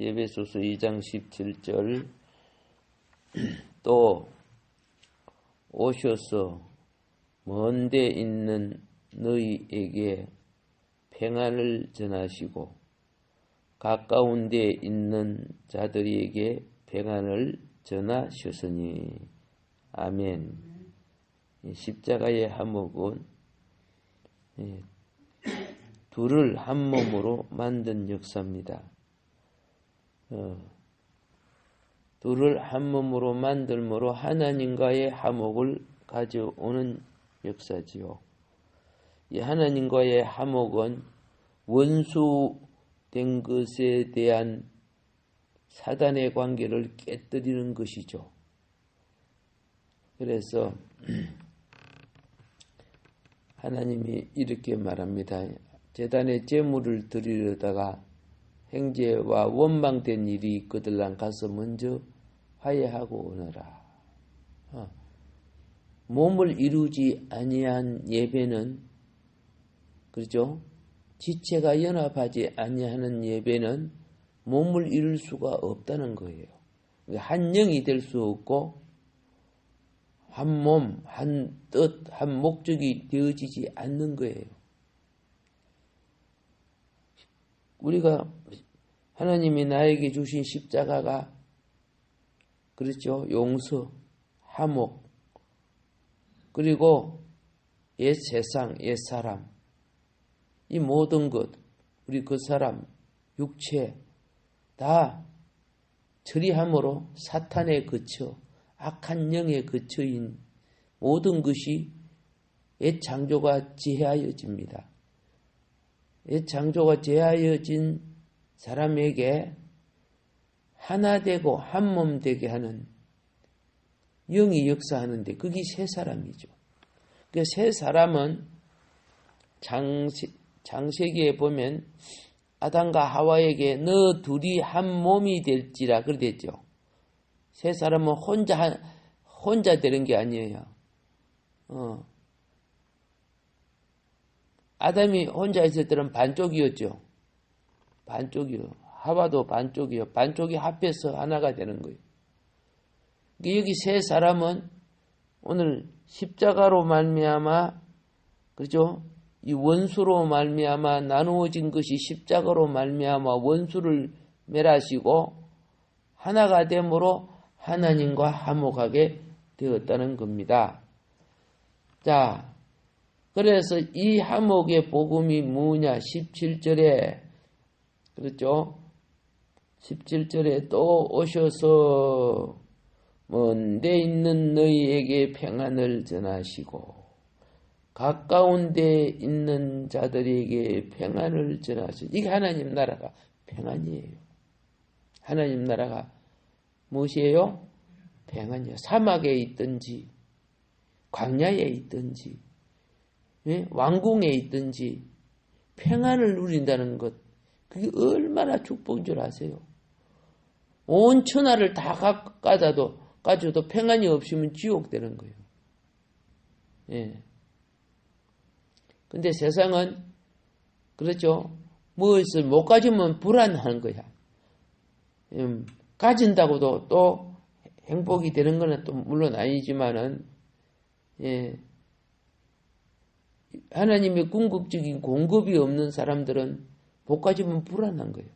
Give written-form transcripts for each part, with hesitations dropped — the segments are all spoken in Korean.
에베소서 2장 17절 또 오셔서 먼데 있는 너희에게 평안을 전하시고 가까운 데 있는 자들에게 평안을 전하셨으니. 아멘. 십자가의 화목은 둘을 한 몸으로 만든 역사입니다. 둘을 한 몸으로 만들므로 하나님과의 화목을 가져오는 역사지요. 이 하나님과의 화목은 원수된 것에 대한 사단의 관계를 깨뜨리는 것이죠. 그래서 하나님이 이렇게 말합니다. 제단에 제물을 드리려다가 행제와 원망된 일이 있거들랑 가서 먼저 화해하고 오너라. 몸을 이루지 아니한 예배는, 그렇죠? 지체가 연합하지 아니하는 예배는 몸을 이룰 수가 없다는 거예요. 한 영이 될 수 없고 한 몸, 한 뜻, 한 목적이 되어지지 않는 거예요. 우리가 하나님이 나에게 주신 십자가가, 그렇죠? 용서, 화목, 그리고 옛 세상, 옛 사람, 이 모든 것, 우리 그 사람, 육체 다 처리함으로 사탄의 거처, 악한 영의 거처인 모든 것이 옛 창조가 제하여집니다. 옛 창조가 제하여진 사람에게 하나 되고 한 몸 되게 하는 영이 역사하는데 그게 새 사람이죠. 그 새 사람은 창세기에 보면 아담과 하와에게 너 둘이 한 몸이 될지라 그랬죠. 새 사람은 혼자 되는 게 아니에요. 아담이 혼자 있을 때는 반쪽이었죠. 반쪽이요. 하와도 반쪽이요. 반쪽이 합해서 하나가 되는 거예요. 여기 세 사람은 오늘 십자가로 말미암아, 그렇죠? 이 원수로 말미암아 나누어진 것이 십자가로 말미암아 원수를 멸하시고 하나가 됨으로 하나님과 화목하게 되었다는 겁니다. 자, 그래서 이 화목의 복음이 뭐냐? 17절에, 그렇죠? 17절에 또 오셔서 먼데 있는 너희에게 평안을 전하시고 가까운 데 있는 자들에게 평안을 전하시고, 이게 하나님 나라가 평안이에요. 하나님 나라가 무엇이에요? 평안이요. 사막에 있든지 광야에 있든지 왕궁에 있든지 평안을 누린다는 것, 그게 얼마나 축복인 줄 아세요? 온 천하를 다 가져도 평안이 없으면 지옥 되는 거예요. 예. 근데 세상은, 그렇죠? 무엇을 못 가지면 불안한 거야. 가진다고도 또 행복이 되는 거는 또 물론 아니지만은, 예. 하나님의 궁극적인 공급이 없는 사람들은 못 가지면 불안한 거예요.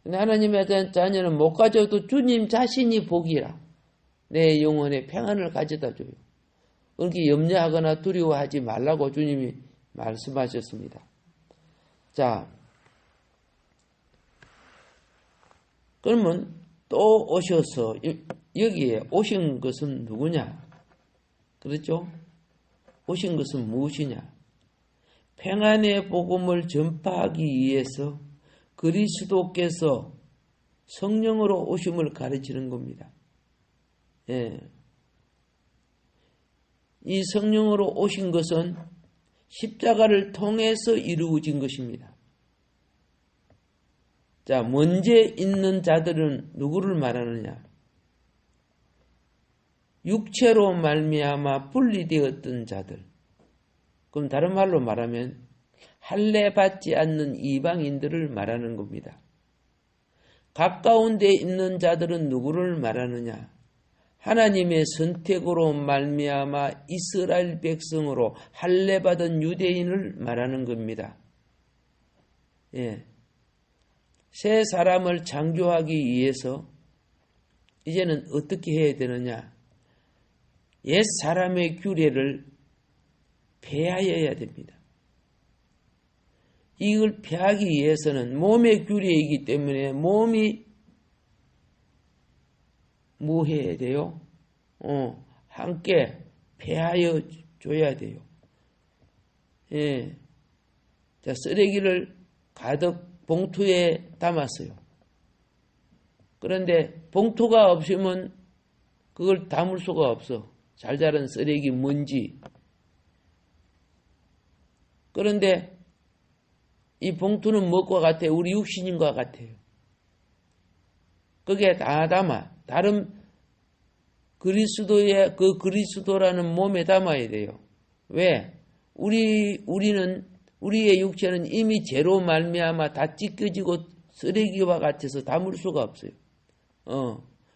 근데 하나님의 자녀는 못 가져도 주님 자신이 복이라 내 영혼에 평안을 가져다 줘요. 그렇게 염려하거나 두려워하지 말라고 주님이 말씀하셨습니다. 자, 그러면 또 오셔서 여기에 오신 것은 누구냐? 그렇죠? 오신 것은 무엇이냐? 평안의 복음을 전파하기 위해서 그리스도께서 성령으로 오심을 가르치는 겁니다. 예. 이 성령으로 오신 것은 십자가를 통해서 이루어진 것입니다. 자, 먼저 있는 자들은 누구를 말하느냐? 육체로 말미암아 분리되었던 자들. 그럼 다른 말로 말하면 할례 받지 않는 이방인들을 말하는 겁니다. 가까운 데 있는 자들은 누구를 말하느냐? 하나님의 선택으로 말미암아 이스라엘 백성으로 할례받은 유대인을 말하는 겁니다. 예. 새 사람을 창조하기 위해서 이제는 어떻게 해야 되느냐? 옛 사람의 규례를 폐하여야 됩니다. 이걸 폐하기 위해서는 몸의 규례이기 때문에 몸이 뭐 해야 돼요? 함께 폐하여 줘야 돼요. 예. 자, 쓰레기를 가득 봉투에 담았어요. 그런데 봉투가 없으면 그걸 담을 수가 없어. 잘 자란 쓰레기, 먼지. 그런데 이 봉투는 무엇과 같아요? 우리 육신인과 같아요. 그게 다 담아. 다른 그리스도의 그 그리스도라는 몸에 담아야 돼요. 왜? 우리는 우리의 육체는 이미 죄로 말미암아 다 찢겨지고 쓰레기와 같아서 담을 수가 없어요.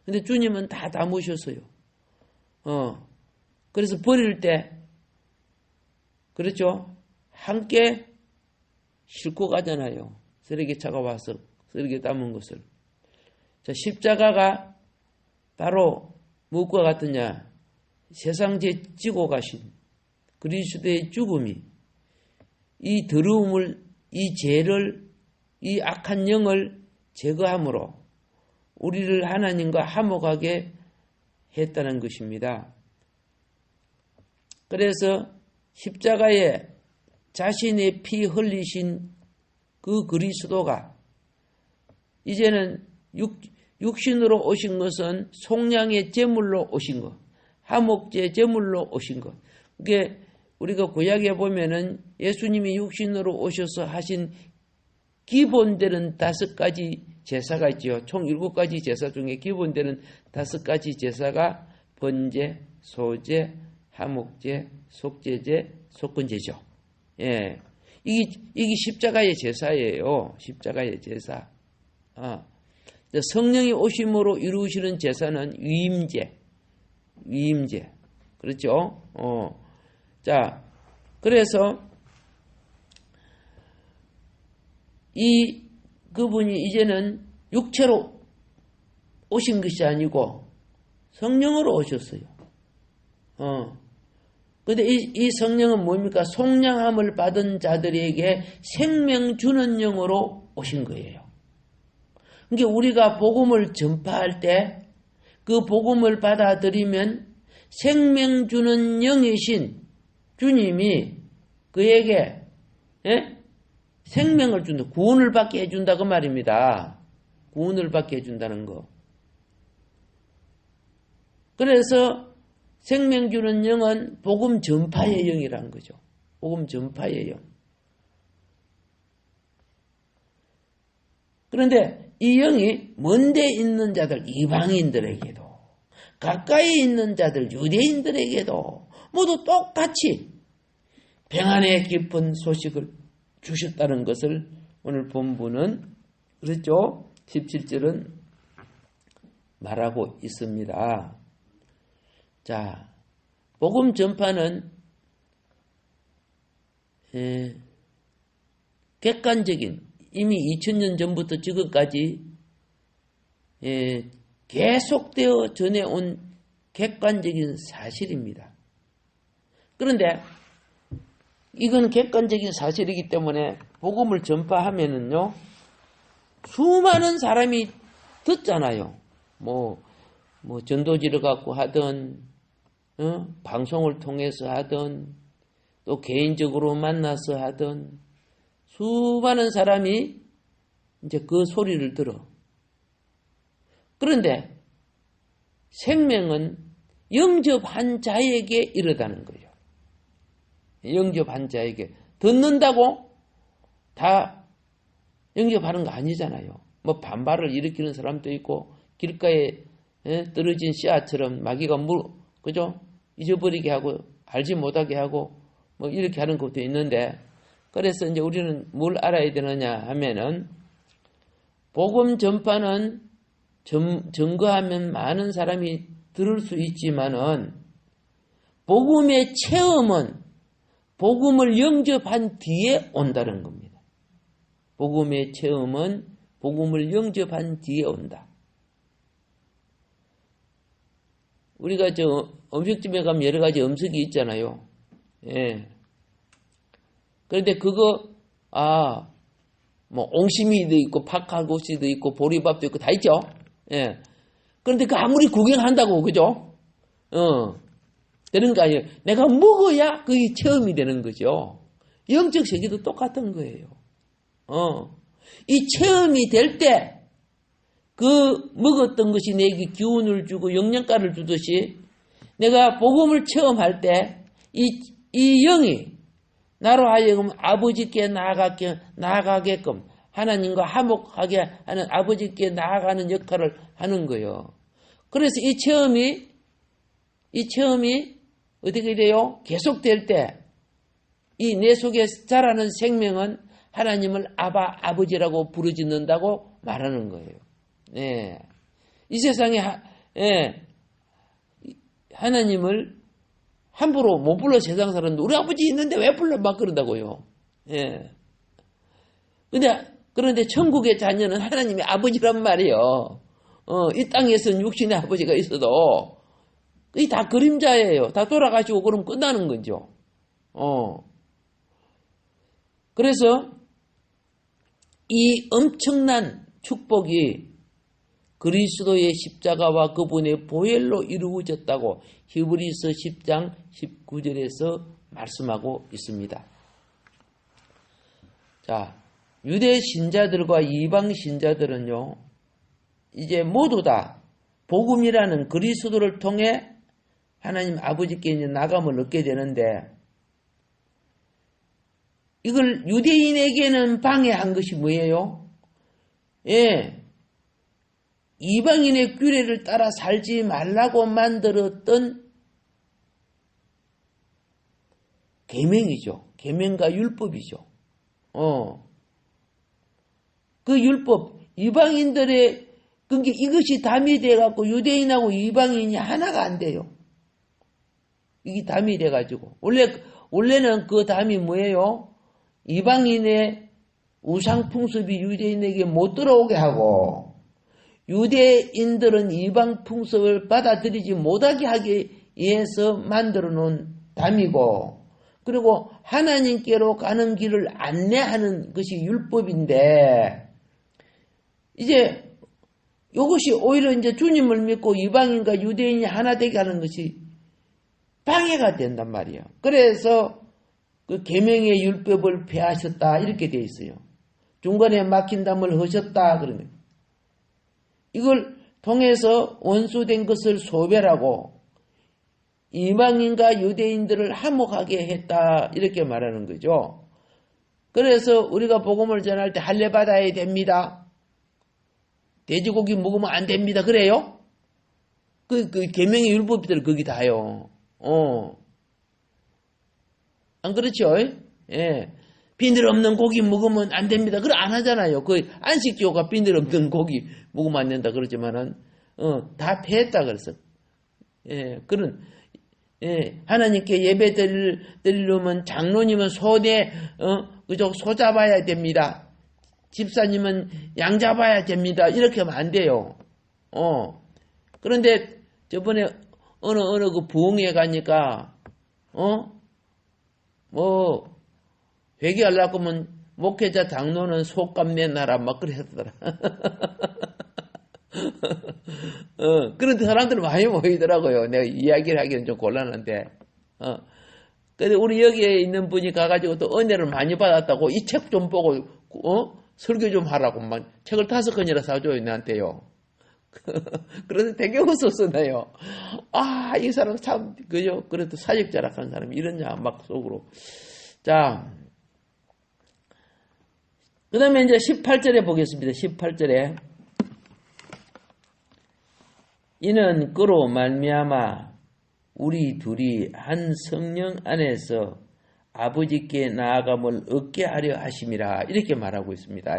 근데 주님은 다 담으셨어요. 그래서 버릴 때 그렇죠? 함께 싣고 가잖아요. 쓰레기차가 와서 쓰레기 담은 것을. 자, 십자가가 바로 무엇과 같으냐? 세상 죄 지고 가신 그리스도의 죽음이 이 더러움을, 이 죄를, 이 악한 영을 제거함으로 우리를 하나님과 화목하게 했다는 것입니다. 그래서 십자가에 자신의 피 흘리신 그 그리스도가 이제는 육신으로 오신 것은 속량의 제물로 오신 것, 화목제 제물로 오신 것. 그게 우리가 구약에 보면은 예수님이 육신으로 오셔서 하신 기본되는 5가지 제사가 있지요. 총 7가지 제사 중에 기본되는 5가지 제사가 번제, 소제, 화목제, 속죄제, 속건제죠. 예. 이게 십자가의 제사예요. 십자가의 제사. 성령이 오심으로 이루시는 제사는 위임제. 그렇죠? 자, 그래서 그분이 이제는 육체로 오신 것이 아니고 성령으로 오셨어요. 근데 이 성령은 뭡니까? 속량함을 받은 자들에게 생명 주는 영으로 오신 거예요. 그러니까 우리가 복음을 전파할 때 그 복음을 받아들이면 생명 주는 영이신 주님이 그에게 생명을 준다. 구원을 받게 해준다 그 말입니다. 구원을 받게 해준다는 거. 그래서 생명 주는 영은 복음 전파의 영이라는 거죠. 복음 전파의 영. 그런데 이 영이 먼데 있는 자들 이방인들에게도 가까이 있는 자들 유대인들에게도 모두 똑같이 평안의 깊은 소식을 주셨다는 것을 오늘 본문은 그렇죠? 17절은 말하고 있습니다. 자, 복음 전파는 객관적인 이미 2000년 전부터 지금까지 계속되어 전해온 객관적인 사실입니다. 그런데 이건 객관적인 사실이기 때문에 복음을 전파하면은요, 수많은 사람이 듣잖아요. 뭐 전도지를 갖고 하든, 방송을 통해서 하든, 또 개인적으로 만나서 하든, 수많은 사람이 이제 그 소리를 들어. 그런데 생명은 영접한 자에게 이르다는 거예요. 영접한 자에게. 듣는다고 다 영접하는 거 아니잖아요. 뭐 반발을 일으키는 사람도 있고, 길가에 떨어진 씨앗처럼 마귀가 그죠? 잊어버리게 하고, 알지 못하게 하고, 뭐 이렇게 하는 것도 있는데, 그래서 이제 우리는 뭘 알아야 되느냐 하면은, 복음 전파는 증거하면 많은 사람이 들을 수 있지만은 복음의 체험은 복음을 영접한 뒤에 온다는 겁니다. 복음의 체험은 복음을 영접한 뒤에 온다. 우리가 음식점에 가면 여러 가지 음식이 있잖아요. 예. 그런데 그거, 옹심이도 있고, 팥칼국수도 있고, 보리밥도 있고, 다 있죠? 예. 그런데 그 아무리 구경한다고, 그죠? 되는 거 아니에요. 내가 먹어야 그게 체험이 되는 거죠. 영적 세계도 똑같은 거예요. 이 체험이 될 때, 그 먹었던 것이 내게 기운을 주고 영양가를 주듯이 내가 복음을 체험할 때 이 영이 나로 하여금 아버지께 나아가게끔 하나님과 화목하게 하는 아버지께 나아가는 역할을 하는 거예요. 그래서 이 체험이 어떻게 돼요? 계속될 때 이 내 속에 자라는 생명은 하나님을 아버지라고 부르짖는다고 말하는 거예요. 네. 이 세상에 하나님을 함부로 못 불러 세상 사람들 우리 아버지 있는데 왜 불러 막 그런다고요. 예. 그런데 천국의 자녀는 하나님의 아버지란 말이에요. 이 땅에서는 육신의 아버지가 있어도 이 다 그림자예요. 다 돌아가시고 그럼 끝나는 거죠. 그래서 이 엄청난 축복이 그리스도의 십자가와 그분의 보혈로 이루어졌다고 히브리서 10장 19절에서 말씀하고 있습니다. 자, 유대 신자들과 이방 신자들은요, 이제 모두 다 복음이라는 그리스도를 통해 하나님 아버지께 이제 나감을 얻게 되는데, 이걸 유대인에게는 방해한 것이 뭐예요? 예. 이방인의 규례를 따라 살지 말라고 만들었던 계명이죠. 계명과 율법이죠. 그 율법, 이방인들의 그게 이것이 담이 돼갖고 유대인하고 이방인이 하나가 안 돼요. 이게 담이 돼가지고 원래는 그 담이 뭐예요? 이방인의 우상 풍습이 유대인에게 못 들어오게 하고. 유대인들은 이방 풍습을 받아들이지 못하게 하기 위해서 만들어 놓은 담이고, 그리고 하나님께로 가는 길을 안내하는 것이 율법인데, 이제 이것이 오히려 이제 주님을 믿고 이방인과 유대인이 하나 되게 하는 것이 방해가 된단 말이에요. 그래서 그 계명의 율법을 폐하셨다 이렇게 되어 있어요. 중간에 막힌 담을 하셨다 그러면. 이걸 통해서 원수된 것을 소멸하고 이방인과 유대인들을 화목하게 했다 이렇게 말하는 거죠. 그래서 우리가 복음을 전할 때 할례 받아야 됩니다. 돼지고기 먹으면 안 됩니다. 그래요? 그 계명의 율법들 거기 다요. 안 그렇죠? 예. 비늘 없는 고기 먹으면 안 됩니다. 그걸 안 하잖아요. 그 안식교가 비늘 없는 고기 먹으면 안 된다 그러지만은 다 폐했다 그랬어. 예, 하나님께 예배 드리려면 장로님은 그죠? 소 잡아야 됩니다. 집사님은 양 잡아야 됩니다. 이렇게 하면 안 돼요. 그런데 저번에 어느 그 부흥회 가니까 회개하려고 하면 목회자 장로는 속값 내놔라 막 그랬더라. 그런 사람들 많이 모이더라고요. 내가 이야기를 하기는 좀 곤란한데. 근데 우리 여기에 있는 분이 가가지고 또 은혜를 많이 받았다고 이 책 좀 보고 설교 좀 하라고 막 책을 5권이나 사줘요 나한테요. 그래서 되게 웃었어요. 이 사람 참 그죠? 그래도 사직자락한 사람이 이러냐 막 속으로. 자. 그 다음에 이제 18절에 보겠습니다. 18절에 이는 그로 말미암아 우리 둘이 한 성령 안에서 아버지께 나아감을 얻게 하려 하심이라 이렇게 말하고 있습니다.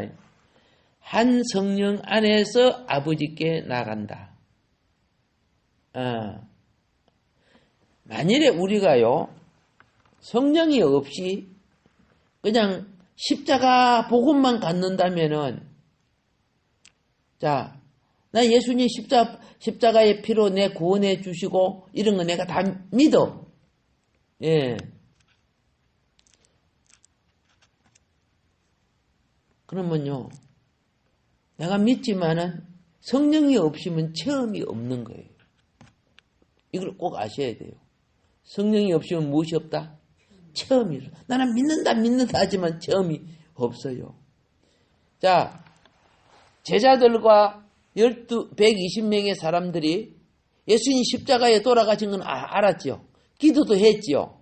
한 성령 안에서 아버지께 나간다. 만일에 우리가요, 성령이 없이 그냥 십자가 복음만 갖는다면은, 자, 나 예수님 십자가의 피로 내 구원해 주시고, 이런 거 내가 다 믿어. 예. 그러면요, 내가 믿지만은 성령이 없으면 체험이 없는 거예요. 이걸 꼭 아셔야 돼요. 성령이 없으면 무엇이 없다? 체험이 없어. 나는 믿는다 하지만 체험이 없어요. 자, 제자들과 120명의 사람들이 예수님 십자가에 돌아가신 건 알았죠. 기도도 했지요.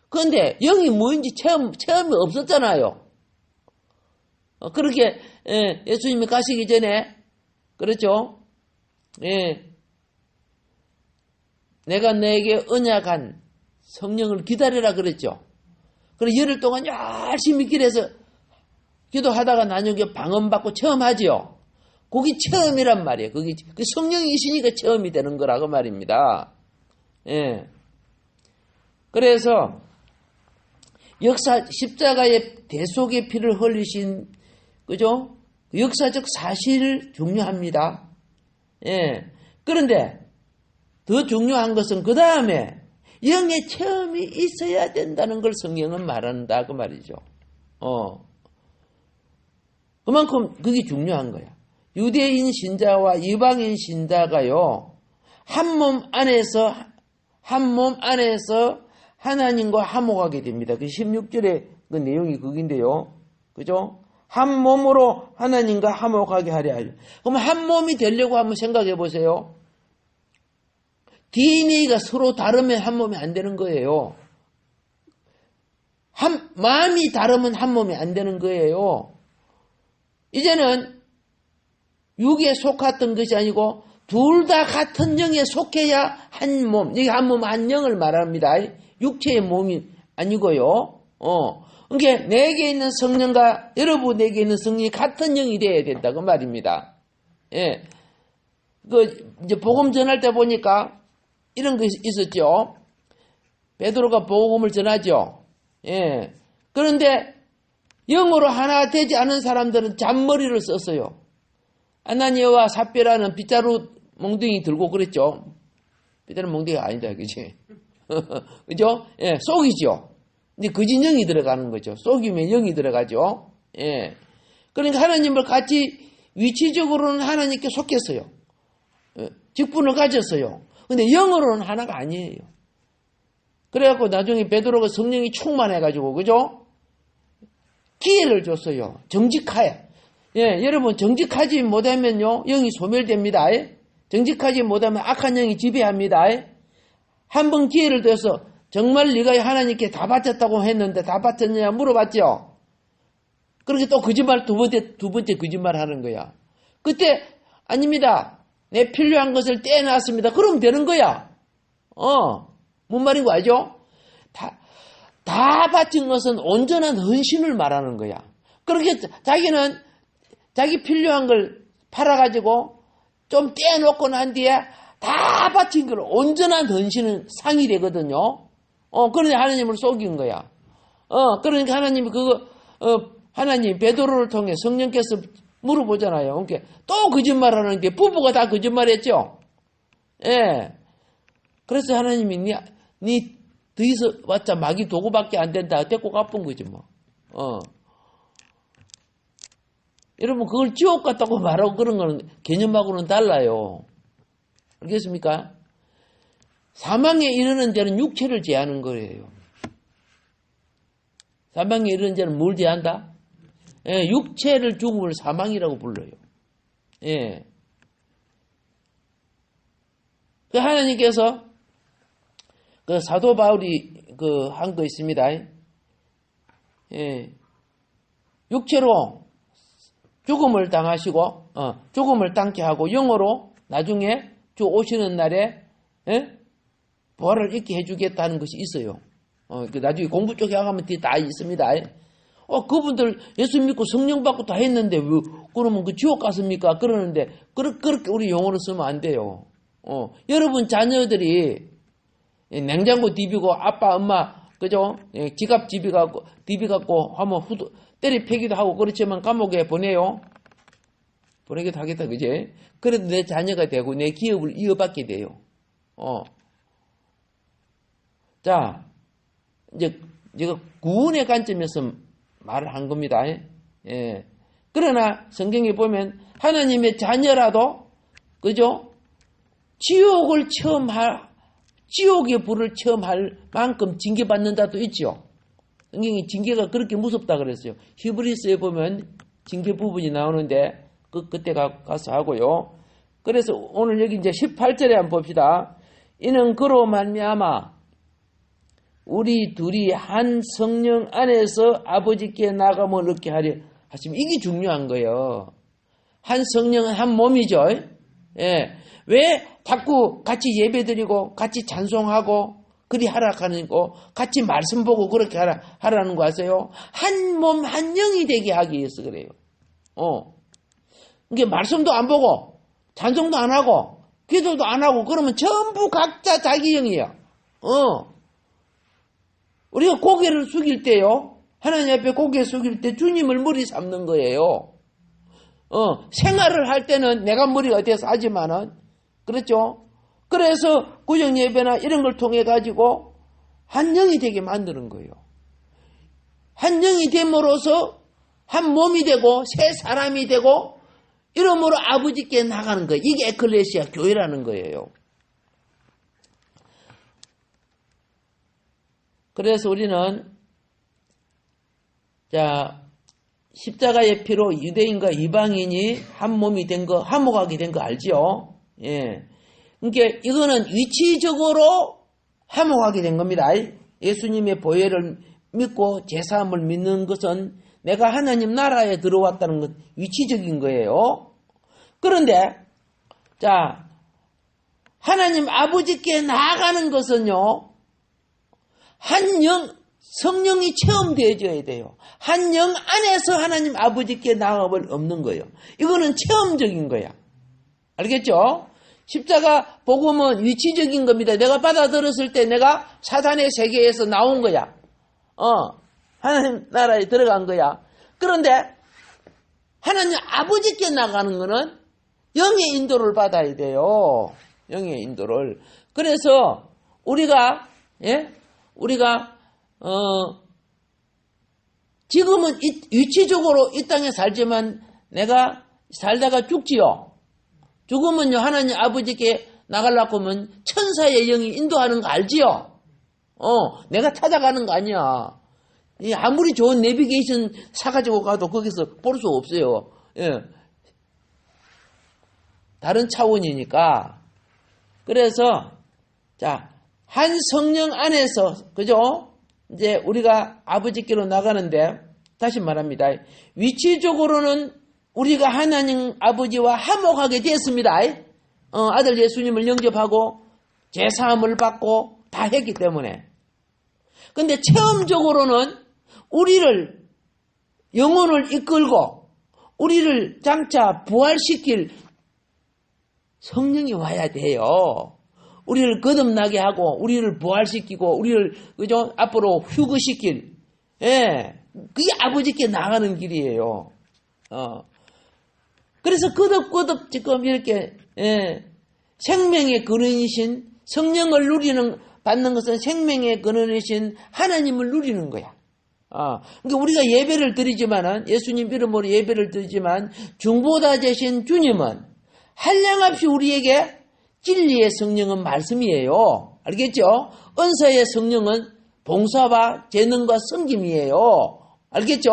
그런데 영이 뭐인지 체험이 없었잖아요. 그렇게 예수님이 가시기 전에, 그렇죠? 예, 내가 너에게 언약한 성령을 기다리라 그랬죠. 그래서 열흘 동안 열심히 길에서 기도하다가 나중에 방언받고 체험하지요. 그게 체험이란 말이에요. 그게 성령이시니까 체험이 되는 거라고 말입니다. 예. 그래서 십자가의 대속의 피를 흘리신, 그죠? 역사적 사실 중요합니다. 예. 그런데 더 중요한 것은 그 다음에 영의 체험이 있어야 된다는 걸 성경은 말한다 그 말이죠. 그만큼 그게 중요한 거야. 유대인 신자와 이방인 신자가요, 한 몸 안에서 하나님과 화목하게 됩니다. 그 16절의 그 내용이 그긴데요. 그죠? 한 몸으로 하나님과 화목하게 하려 하죠. 그럼 한 몸이 되려고 한번 생각해 보세요. DNA가 서로 다르면 한 몸이 안 되는 거예요. 마음이 다르면 한 몸이 안 되는 거예요. 이제는 육에 속았던 것이 아니고 둘 다 같은 영에 속해야 한 몸, 여기 한 몸, 한 영을 말합니다. 육체의 몸이 아니고요. 그러니까 내게 있는 성령과 여러분에게 있는 성령이 같은 영이 되어야 된다고 말입니다. 예. 이제 복음 전할 때 보니까 이런 것이 있었죠. 베드로가 복음을 전하죠. 예. 그런데 영으로 하나 되지 않은 사람들은 잔머리를 썼어요. 아나니아와 삽비라는 빗자루 몽둥이 들고 그랬죠. 빗자루 몽둥이가 아니다, 그치? 그죠? 예, 속이죠. 근데 거짓 영이 들어가는 거죠. 속이면 영이 들어가죠. 예. 그러니까 하나님을 같이 위치적으로는 하나님께 속했어요. 직분을 가졌어요. 근데 영으로는 하나가 아니에요. 그래갖고 나중에 베드로가 성령이 충만해가지고, 그죠? 기회를 줬어요. 정직하여. 예, 여러분, 정직하지 못하면요, 영이 소멸됩니다. 정직하지 못하면 악한 영이 지배합니다. 한 번 기회를 줘서 정말 네가 하나님께 다 바쳤다고 했는데 다 바쳤느냐 물어봤죠. 그렇게 또 거짓말 두 번째 거짓말 하는 거야. 그때 아닙니다. 내 필요한 것을 떼놨습니다. 그럼 되는 거야. 뭔 말인 거 알죠? 다 바친 것은 온전한 헌신을 말하는 거야. 그렇게 자기는 자기 필요한 걸 팔아가지고 좀 떼놓고 난 뒤에 다 바친 걸 온전한 헌신은 상이 되거든요. 그런데 하나님을 속인 거야. 그러니까 하나님이 하나님 베드로를 통해 성령께서 물어보잖아요. 그러니까 또 거짓말 하는데 부부가 다 거짓말했죠. 예. 그래서 하나님이 니 더이서 왔자 마귀 도구밖에 안 된다. 데리고 갚은 거지 뭐. 여러분 그걸 지옥 같다고 말하고 그런 거는 개념하고는 달라요. 알겠습니까? 사망에 이르는 자는 육체를 제하는 거예요. 사망에 이르는 자는 뭘 제한다? 예, 육체를 죽음을 사망이라고 불러요. 예. 그 하나님께서 그 사도 바울이 한 거 있습니다. 예. 육체로 죽음을 당하시고 죽음을 당케 하고 영으로 나중에 주 오시는 날에 부활을 있게 해주겠다는 것이 있어요. 나중에 공부 쪽에 가면 다 있습니다. 그분들 예수 믿고 성령 받고 다 했는데 왜 그러면 그 지옥 갔습니까? 그러는데 그렇게 우리 용어를 쓰면 안 돼요. 여러분 자녀들이 냉장고 디비고 아빠 엄마 그죠? 지갑 디비 갖고 하면 때리 패기도 하고 그렇지만 감옥에 보내요. 보내기도 하겠다 그지? 그래도 내 자녀가 되고 내 기업을 이어받게 돼요. 자 이제 제가 구원의 관점에서 말을 한 겁니다. 예. 그러나 성경에 보면 하나님의 자녀라도 그죠? 지옥의 불을 체험할 만큼 징계받는다도 있죠. 성경이 징계가 그렇게 무섭다 그랬어요. 히브리서에 보면 징계 부분이 나오는데 그때 가서 하고요. 그래서 오늘 여기 이제 18절에 한번 봅시다. 이는 그로 말미암아 우리 둘이 한 성령 안에서 아버지께 나감을 얻게 하려 하시면 이게 중요한 거예요. 한 성령은 한 몸이죠. 예. 왜 자꾸 같이 예배드리고 같이 찬송하고 그리 하라는 거 같이 말씀 보고 그렇게 하라는 거 아세요? 한 몸 한 영이 되게 하기 위해서 그래요. 이게 말씀도 안 보고 찬송도 안 하고 기도도 안 하고 그러면 전부 각자 자기 영이에요. 우리가 고개를 숙일 때요. 하나님 앞에 고개 숙일 때 주님을 머리 삼는 거예요. 생활을 할 때는 내가 머리가 돼서 하지만은 그렇죠? 그래서 구정 예배나 이런 걸 통해 가지고 한 영이 되게 만드는 거예요. 한 영이 됨으로써 한 몸이 되고 새 사람이 되고 이러므로 아버지께 나가는 거예요. 이게 에클레시아 교회라는 거예요. 그래서 우리는 십자가의 피로 유대인과 이방인이 한 몸이 된 거, 화목하게 된 거 알죠? 예. 그러니까 이거는 위치적으로 화목하게 된 겁니다. 예수님의 보혈을 믿고 제사함을 믿는 것은 내가 하나님 나라에 들어왔다는 건 위치적인 거예요. 그런데 하나님 아버지께 나아가는 것은요. 성령이 체험되어져야 돼요. 한 영 안에서 하나님 아버지께 나아갈 없는 거예요. 이거는 체험적인 거야. 알겠죠? 십자가 복음은 위치적인 겁니다. 내가 받아들였을 때 내가 사단의 세계에서 나온 거야. 하나님 나라에 들어간 거야. 그런데 하나님 아버지께 나가는 거는 영의 인도를 받아야 돼요. 영의 인도를. 그래서 우리가 지금은 위치적으로 이 땅에 살지만 내가 살다가 죽지요. 죽으면요 하나님 아버지께 나가려고 하면 천사의 영이 인도하는 거 알지요? 내가 찾아가는 거 아니야. 아무리 좋은 내비게이션 사가지고 가도 거기서 볼 수 없어요. 예. 다른 차원이니까. 그래서 한 성령 안에서 그죠? 이제 우리가 아버지께로 나가는데 다시 말합니다. 위치적으로는 우리가 하나님 아버지와 화목하게 됐습니다. 아들 예수님을 영접하고 제사함을 받고 다 했기 때문에. 근데 체험적으로는 우리를 영혼을 이끌고 우리를 장차 부활시킬 성령이 와야 돼요. 우리를 거듭나게 하고 우리를 부활시키고 우리를 그죠? 앞으로 휴거시킬 그게 아버지께 나가는 길이에요. 그래서 거듭 지금 이렇게 생명의 근원이신 성령을 받는 것은 생명의 근원이신 하나님을 누리는 거야. 그러니까 우리가 예배를 드리지만은 예수님 이름으로 예배를 드리지만 중보다 되신 주님은 한량없이 우리에게 진리의 성령은 말씀이에요. 알겠죠? 은사의 성령은 봉사와 재능과 섬김이에요. 알겠죠?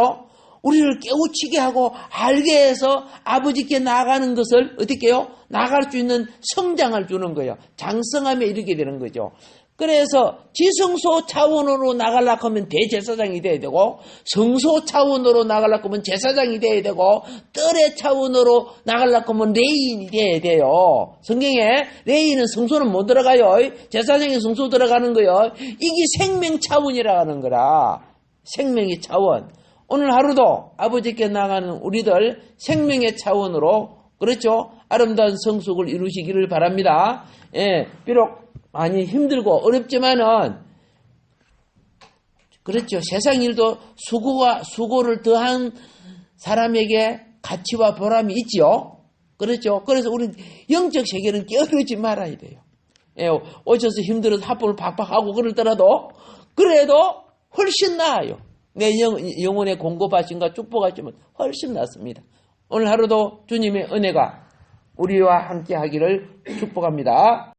우리를 깨우치게 하고 알게 해서 아버지께 나아가는 것을 어떻게 해요? 나아갈 수 있는 성장을 주는 거예요. 장성함에 이르게 되는 거죠. 그래서 지성소 차원으로 나가려고 하면 대제사장이 돼야 되고 성소 차원으로 나가려고 하면 제사장이 돼야 되고 뜰의 차원으로 나가려고 하면 레인이 돼야 돼요. 성경에 레인은 성소는 못 들어가요. 제사장이 성소 들어가는 거예요. 이게 생명 차원이라 하는 거라. 생명의 차원. 오늘 하루도 아버지께 나가는 우리들 생명의 차원으로 그렇죠? 아름다운 성숙을 이루시기를 바랍니다. 예, 비록 많이 힘들고 어렵지만은 그렇죠. 세상 일도 수고를 더한 사람에게 가치와 보람이 있죠. 그렇죠. 그래서 우리 영적 세계는 게으르지 말아야 돼요. 예, 오셔서 힘들어서 합법을 박박하고 그러더라도 그래도 훨씬 나아요. 내 영혼의 공급하심과 축복하심은 훨씬 낫습니다. 오늘 하루도 주님의 은혜가 우리와 함께 하기를 축복합니다.